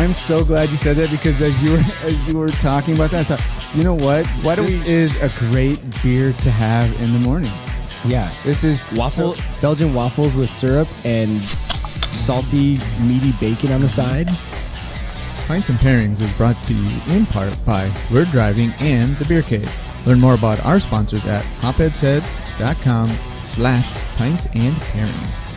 I'm so glad you said that, because as you were talking about that, I thought, you know what? This is a great beer to have in the morning. Yeah. This is Belgian waffles with syrup and salty, meaty bacon on the side. Pints and Pairings is brought to you in part by We're Driving and The Beer Cave. Learn more about our sponsors at hopheadshead.com/pints-and-pairings.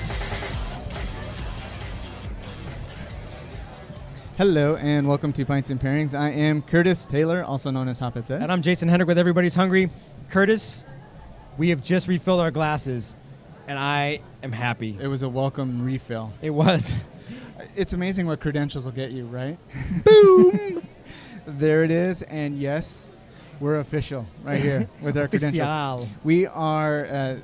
Hello and welcome to Pints and Pairings. I am Curtis Taylor, also known as Hopheads Head. And I'm Jason Hendrick with Everybody's Hungry. Curtis, we have just refilled our glasses, and I am happy. It was a welcome refill. It was. It's amazing what credentials will get you, right? Boom! There it is, and yes, we're official right here with our credentials. We are,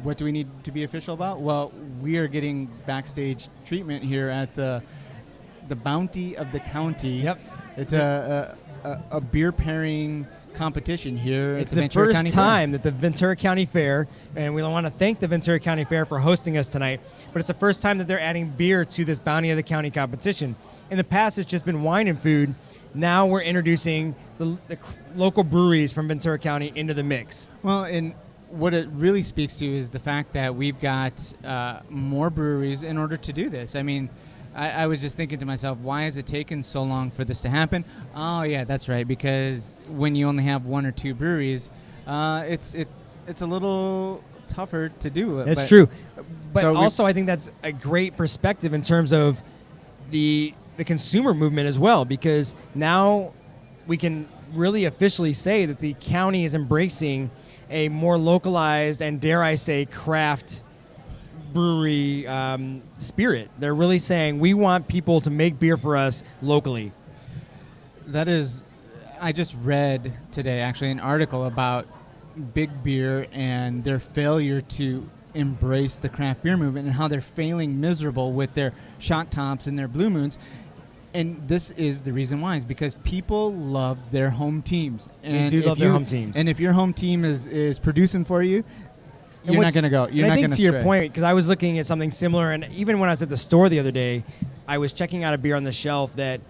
what do we need to be official about? Well, we are getting backstage treatment here at the Bounty of the County. Yep. It's a beer pairing competition here. It's the first time that the Ventura County Fair, and we want to thank the Ventura County Fair for hosting us tonight, but it's the first time that they're adding beer to this Bounty of the County competition. In the past, it's just been wine and food. Now we're introducing the local breweries from Ventura County into the mix. Well, and what it really speaks to is the fact that we've got more breweries in order to do this. I mean, I was just thinking to myself, why has it taken so long for this to happen? Oh, yeah, that's right, because when you only have one or two breweries, it's a little tougher to do. That's true. But so also, I think that's a great perspective in terms of the consumer movement as well, because now we can really officially say that the county is embracing a more localized and, dare I say, craft brewery spirit. They're really saying, we want people to make beer for us locally. That is, I just read today actually an article about Big Beer and their failure to embrace the craft beer movement and how they're failing miserable with their Shock Tops and their Blue Moons. And this is the reason why, is because people love their home teams. And they do love their home teams. And if your home team is producing for you, you're not going to go. You're not going to stray. To your point, because I was looking at something similar, and even when I was at the store the other day, I was checking out a beer on the shelf that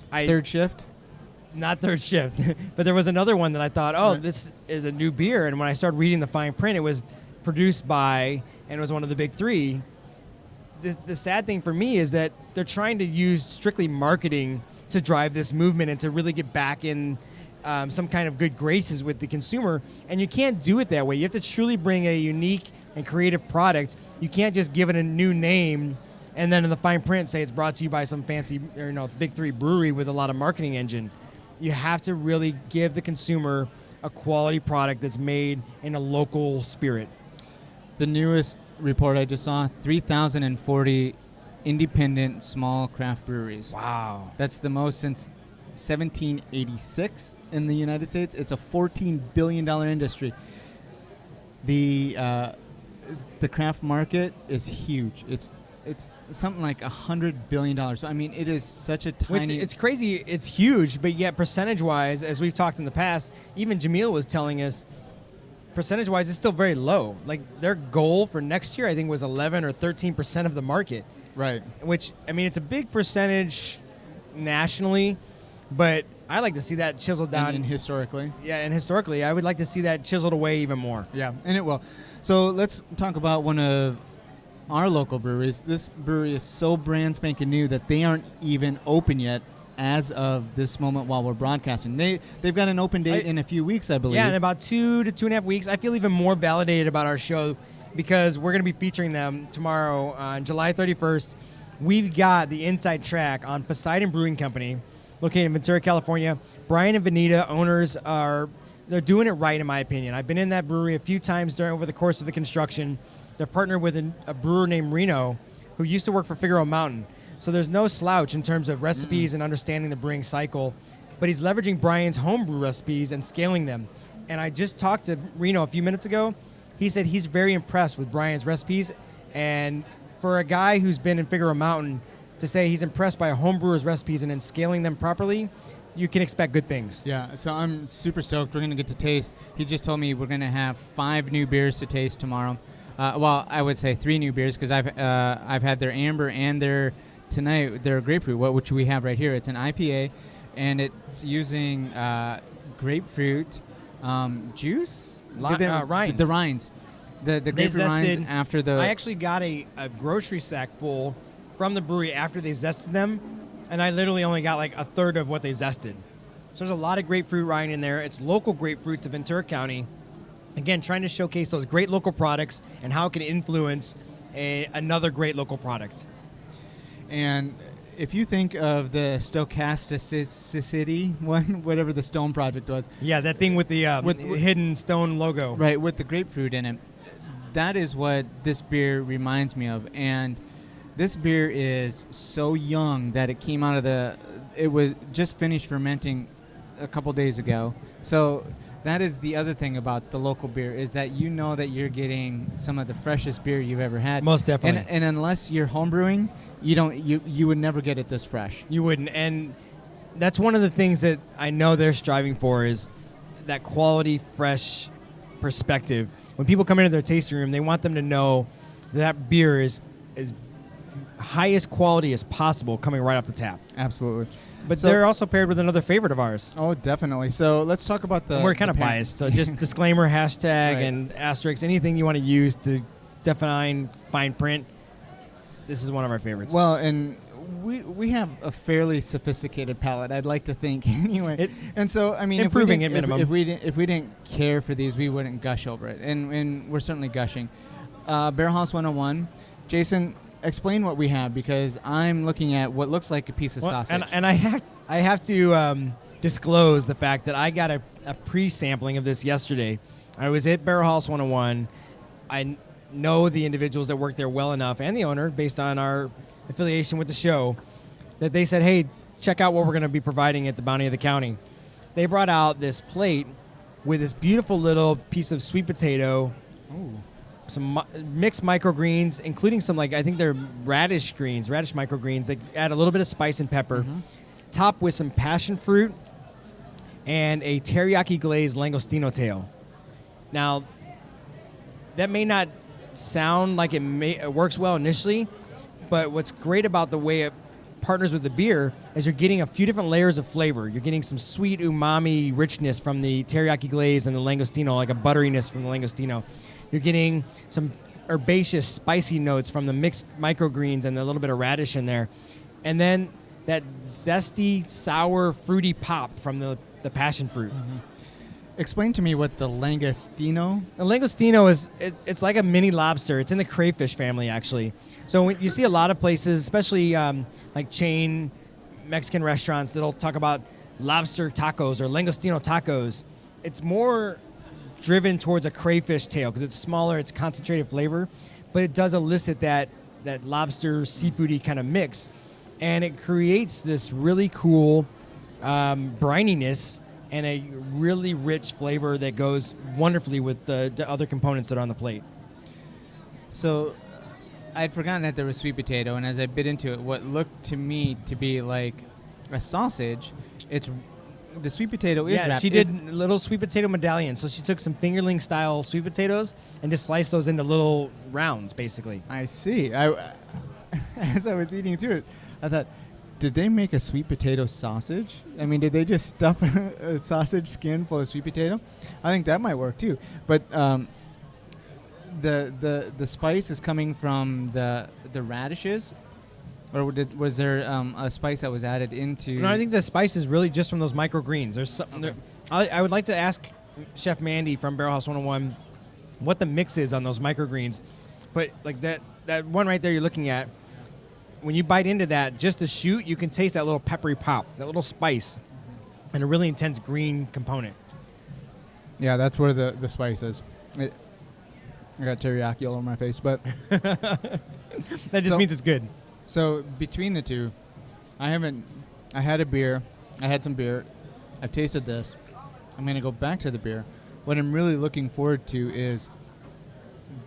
Third shift? Not third shift. But there was another one that I thought, this is a new beer. And when I started reading the fine print, it was produced by, and it was one of the big three. The sad thing for me is that they're trying to use strictly marketing to drive this movement and to really get back in some kind of good graces with the consumer, and you can't do it that way. You have to truly bring a unique and creative product. You can't just give it a new name and then in the fine print say it's brought to you by some fancy, big three brewery with a lot of marketing engine. You have to really give the consumer a quality product that's made in a local spirit. The newest report I just saw, 3,040 independent small craft breweries. Wow. That's the most since 1786 in the United States. It's a $14 billion industry. The craft market is huge. It's something like $100 billion. So I mean, it is such a tiny. It's crazy. It's huge, but yet percentage-wise, as we've talked in the past, even Jamil was telling us, percentage-wise, it's still very low. Like their goal for next year, I think, was 11 or 13% of the market. Right. Which, I mean, it's a big percentage nationally, but I like to see that chiseled down. And historically. Yeah, and historically, I would like to see that chiseled away even more. Yeah, and it will. So let's talk about one of our local breweries. This brewery is so brand spanking new that they aren't even open yet as of this moment while we're broadcasting. They've got an open date in a few weeks, I believe. Yeah, in about 2 to 2.5 weeks. I feel even more validated about our show because we're going to be featuring them tomorrow on July 31st. We've got the inside track on Poseidon Brewing Company, located in Ventura, California. Brian and Vanita, owners, they're doing it right, in my opinion. I've been in that brewery a few times over the course of the construction. They're partnered with a brewer named Reno, who used to work for Figueroa Mountain. So there's no slouch in terms of recipes and understanding the brewing cycle. But he's leveraging Brian's homebrew recipes and scaling them. And I just talked to Reno a few minutes ago. He said he's very impressed with Brian's recipes. And for a guy who's been in Figueroa Mountain to say he's impressed by a homebrewer's recipes and then scaling them properly, you can expect good things. Yeah, so I'm super stoked. We're going to get to taste. He just told me we're going to have 5 new beers to taste tomorrow. Well, I would say 3 new beers because I've had their amber and their tonight they're grapefruit, which we have right here. It's an IPA, and it's using grapefruit juice. Rinds. The rinds. The grapefruit rinds after the... I actually got a grocery sack full from the brewery after they zested them, and I literally only got like a third of what they zested. So there's a lot of grapefruit rind in there. It's local grapefruits of Ventura County. Again, trying to showcase those great local products and how it can influence another great local product. And if you think of the stochasticity one, whatever the stone project was. Yeah, that thing with the hidden stone logo. Right, with the grapefruit in it. That is what this beer reminds me of. And this beer is so young that it came out of it was just finished fermenting a couple days ago. So that is the other thing about the local beer, is that you know that you're getting some of the freshest beer you've ever had. Most definitely. And unless you're homebrewing, you would never get it this fresh. You wouldn't. And that's one of the things that I know they're striving for, is that quality, fresh perspective. When people come into their tasting room, they want them to know that beer is as highest quality as possible coming right off the tap. Absolutely. But they're also paired with another favorite of ours. Oh, definitely. So let's talk about and we're kind of biased, so just disclaimer, hashtag, right, and asterisk, anything you want to use to define fine print. This is one of our favorites. Well, and we have a fairly sophisticated palate, I'd like to think, anyway. And so, I mean, improving at minimum. If we didn't care for these, we wouldn't gush over it, and we're certainly gushing. Barrelhouse 101, Jason, explain what we have, because I'm looking at what looks like a piece of sausage. And I have to disclose the fact that I got a pre-sampling of this yesterday. I was at Barrelhouse 101. I know the individuals that work there well enough, and the owner, based on our affiliation with the show, that they said, hey, check out what we're going to be providing at the Bounty of the County. They brought out this plate with this beautiful little piece of sweet potato. Ooh. Some mixed microgreens, including some, I think they're radish microgreens. They add a little bit of spice and pepper, topped with some passion fruit and a teriyaki glazed langostino tail. Now, that may not sound like it works well initially, but what's great about the way it partners with the beer is you're getting a few different layers of flavor. You're getting some sweet umami richness from the teriyaki glaze and the langostino, like a butteriness from the langostino. You're getting some herbaceous, spicy notes from the mixed microgreens and a little bit of radish in there. And then that zesty, sour, fruity pop from the passion fruit. Mm-hmm. Explain to me what the langostino... The langostino it's like a mini lobster. It's in the crayfish family, actually. So when you see a lot of places, especially like chain Mexican restaurants, that'll talk about lobster tacos or langostino tacos. It's more driven towards a crayfish tail because it's smaller, it's concentrated flavor, but it does elicit that lobster seafoody kind of mix, and it creates this really cool brininess and a really rich flavor that goes wonderfully with the other components that are on the plate. So I'd forgotten that there was sweet potato, and as I bit into it, what looked to me to be like a sausage, the sweet potato is wrapped. Yeah, she did little sweet potato medallions. So she took some fingerling style sweet potatoes and just sliced those into little rounds, basically. I see. As I was eating through it, I thought, did they make a sweet potato sausage? I mean, did they just stuff a sausage skin full of sweet potato? I think that might work too. But the spice is coming from the radishes. Or was there a spice that was added into... No, I think the spice is really just from those microgreens. There's something. Okay. I would like to ask Chef Mandy from Barrelhouse 101 what the mix is on those microgreens. But like that one right there you're looking at, when you bite into that, just the shoot, you can taste that little peppery pop, that little spice, and a really intense green component. Yeah, that's where the spice is. I got teriyaki all over my face, but... That just means it's good. So between the two, I had a beer. I had some beer. I've tasted this. I'm going to go back to the beer. What I'm really looking forward to is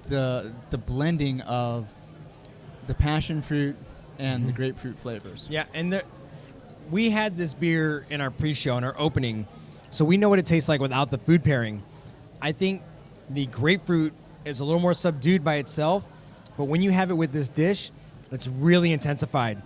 the blending of the passion fruit and the grapefruit flavors. Yeah, and we had this beer in our pre-show, in our opening, so we know what it tastes like without the food pairing. I think the grapefruit is a little more subdued by itself, but when you have it with this dish, it's really intensified.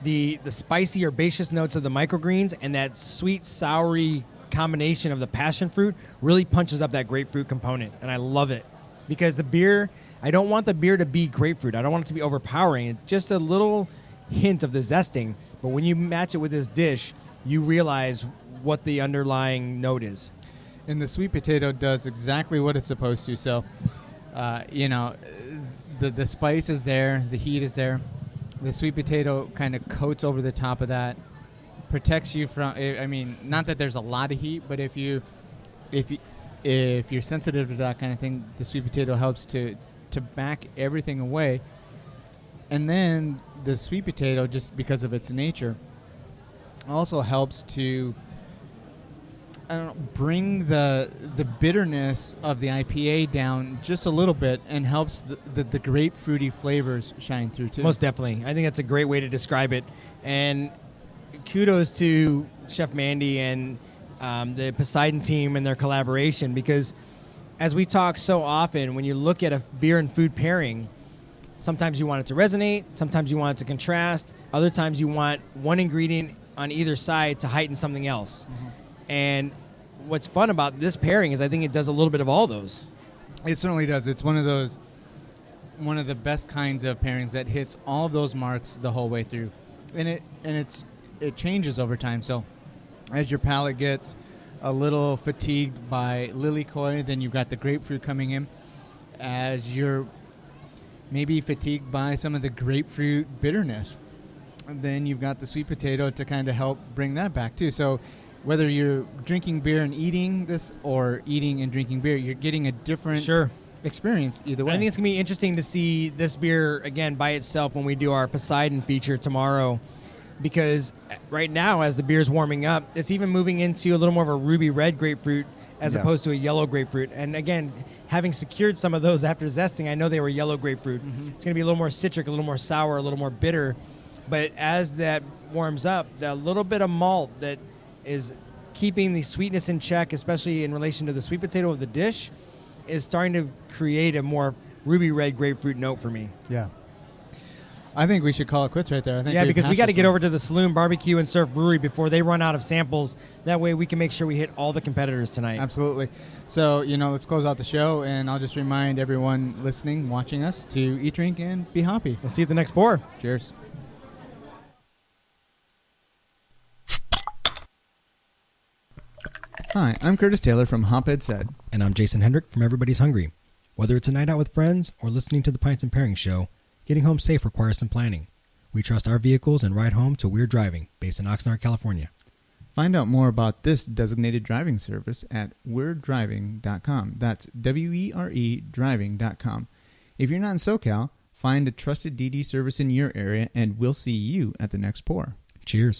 the spicy herbaceous notes of the microgreens and that sweet, soury combination of the passion fruit really punches up that grapefruit component, and I love it because the beer, I don't want the beer to be grapefruit. I don't want it to be overpowering. It's just a little hint of the zesting, but when you match it with this dish, you realize what the underlying note is. And the sweet potato does exactly what it's supposed to. So, the spice is there, the heat is there. The sweet potato kind of coats over the top of that, protects you from. I mean, not that there's a lot of heat, but if you're sensitive to that kind of thing, the sweet potato helps to back everything away. And then the sweet potato, just because of its nature, also helps to bring the bitterness of the IPA down just a little bit, and helps the grapefruity flavors shine through too. Most definitely. I think that's a great way to describe it. And kudos to Chef Mandy and the Poseidon team and their collaboration, because as we talk so often, when you look at a beer and food pairing, sometimes you want it to resonate, sometimes you want it to contrast, other times you want one ingredient on either side to heighten something else. Mm-hmm. And what's fun about this pairing is I think it does a little bit of all those. It certainly does. It's one of the best kinds of pairings that hits all of those marks the whole way through. And it changes over time. So as your palate gets a little fatigued by lilikoi, then you've got the grapefruit coming in. As you're maybe fatigued by some of the grapefruit bitterness, then you've got the sweet potato to kind of help bring that back too. So whether you're drinking beer and eating this, or eating and drinking beer, you're getting a different experience either way. I think it's going to be interesting to see this beer, again, by itself when we do our Poseidon feature tomorrow, because right now, as the beer's warming up, it's even moving into a little more of a ruby red grapefruit as opposed to a yellow grapefruit. And again, having secured some of those after zesting, I know they were yellow grapefruit. Mm-hmm. It's going to be a little more citric, a little more sour, a little more bitter. But as that warms up, the little bit of malt that is keeping the sweetness in check, especially in relation to the sweet potato of the dish, is starting to create a more ruby red grapefruit note for me. Yeah. I think we should call it quits right there. I think because we got to get over to the Saloon Barbecue and Surf Brewery before they run out of samples. That way we can make sure we hit all the competitors tonight. Absolutely. So, let's close out the show, and I'll just remind everyone listening, watching us, to eat, drink, and be hoppy. We'll see you at the next pour. Cheers. Hi, I'm Curtis Taylor from Hophead Said. And I'm Jason Hendrick from Everybody's Hungry. Whether it's a night out with friends or listening to the Pints and Pairings show, getting home safe requires some planning. We trust our vehicles and ride home to We're Driving, based in Oxnard, California. Find out more about this designated driving service at we'redriving.com. That's W-E-R-E driving.com. If you're not in SoCal, find a trusted DD service in your area, and we'll see you at the next pour. Cheers.